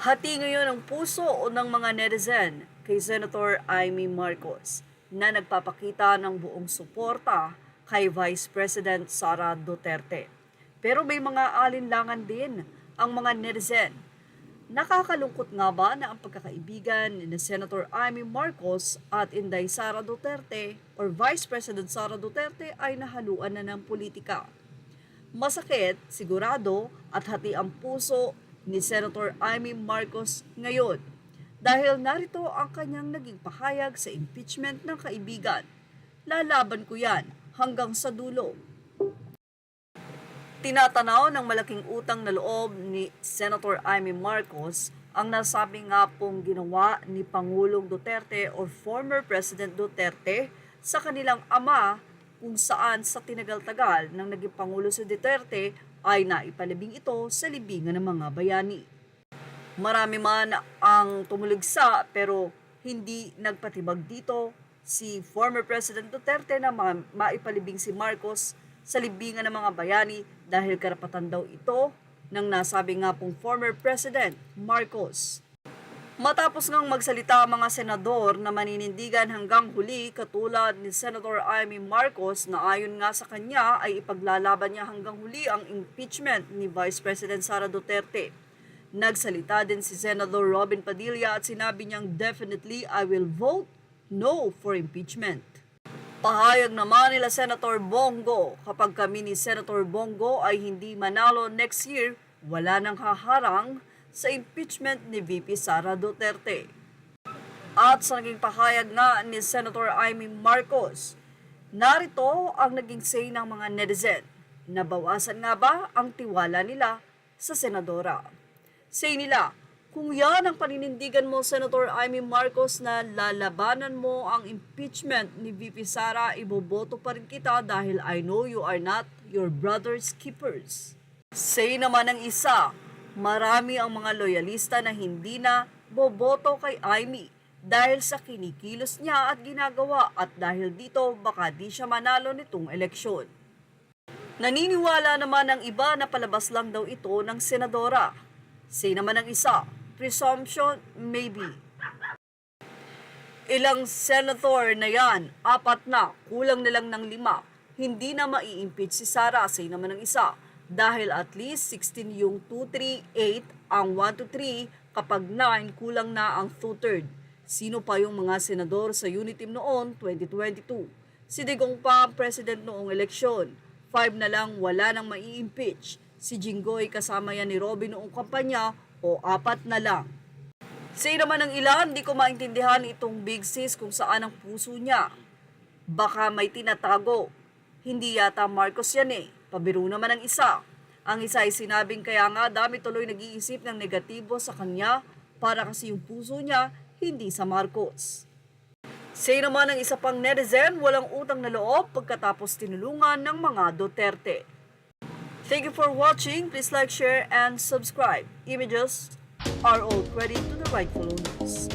Hati ngayon ang puso ng mga netizen kay Senator Amy Marcos na nagpapakita ng buong suporta kay Vice President Sara Duterte. Pero may mga alinlangan din ang mga netizen. Nakakalungkot nga ba na ang pagkakaibigan ni Senator Amy Marcos at Inday Sara Duterte or Vice President Sara Duterte ay nahaluan na ng politika? Masakit, sigurado at hati ang puso ni Senator Amy Marcos ngayon dahil narito ang kanyang naging pahayag sa impeachment ng kaibigan. Lalaban ko yan hanggang sa dulo. Tinatanaw ng malaking utang na loob ni Senator Amy Marcos ang nasabi nga pong ginawa ni Pangulong Duterte or former President Duterte sa kanilang ama kung saan sa tinagal-tagal ng naging Pangulo si Duterte ay naipalibing ito sa libingan ng mga bayani. Marami man ang tumuligsa pero hindi nagpatibag dito si former President Duterte na maipalibing si Marcos sa libingan ng mga bayani dahil karapatan daw ito ng nasabi nga pong former President Marcos. Matapos ngang magsalita ang mga senador na maninindigan hanggang huli katulad ni Senator Amy Marcos na ayon nga sa kanya ay ipaglalaban niya hanggang huli ang impeachment ni Vice President Sara Duterte. Nagsalita din si Senator Robin Padilla at sinabi niyang definitely I will vote no for impeachment. Pahayag naman nila Senator Bongo, kapag kami ni Senator Bongo ay hindi manalo next year, wala nang haharang sa impeachment ni VP Sara Duterte. At sa naging pahayag nga ni Senator Amy Marcos, narito ang naging say ng mga netizen. Nabawasan nga ba ang tiwala nila sa senadora? Say nila, kung yan ang paninindigan mo, Senator Amy Marcos, na lalabanan mo ang impeachment ni VP Sara, iboboto pa rin kita dahil I know you are not your brother's keepers. Say naman ng isa, marami ang mga loyalista na hindi na boboto kay Amy dahil sa kinikilos niya at ginagawa at dahil dito baka di siya manalo nitong eleksyon. Naniniwala naman ang iba na palabas lang daw ito ng senadora. Say naman ng isa, presumption, maybe. Ilang senator na yan, 4 na, kulang na lang ng 5. Hindi na mai-impeach si Sara, say naman ng isa. Dahil at least 16 yung 2, 3, 8, ang 1 to 3, kapag 9, kulang na ang 2/3. Sino pa yung mga senador sa Uniteam noon, 2022? Si Digong pa ang president noong eleksyon. 5 na lang, wala nang mai-impeach. Si Jinggoy kasama yan ni Robin noong kampanya o 4 na lang. Say naman ng ilan, di ko maintindihan itong big sis kung saan ang puso niya. Baka may tinatago. Hindi yata Marcos yan eh. Pabiro naman ang isa. Ang isa ay sinabing kaya nga dami tuloy nag-iisip ng negatibo sa kanya para kasi yung puso niya hindi sa Marcos. Say naman ng isa pang netizen, walang utang na loob pagkatapos tinulungan ng mga Duterte. Thank you for watching. Please like, share, and subscribe. Images are all credit to the rightful owners.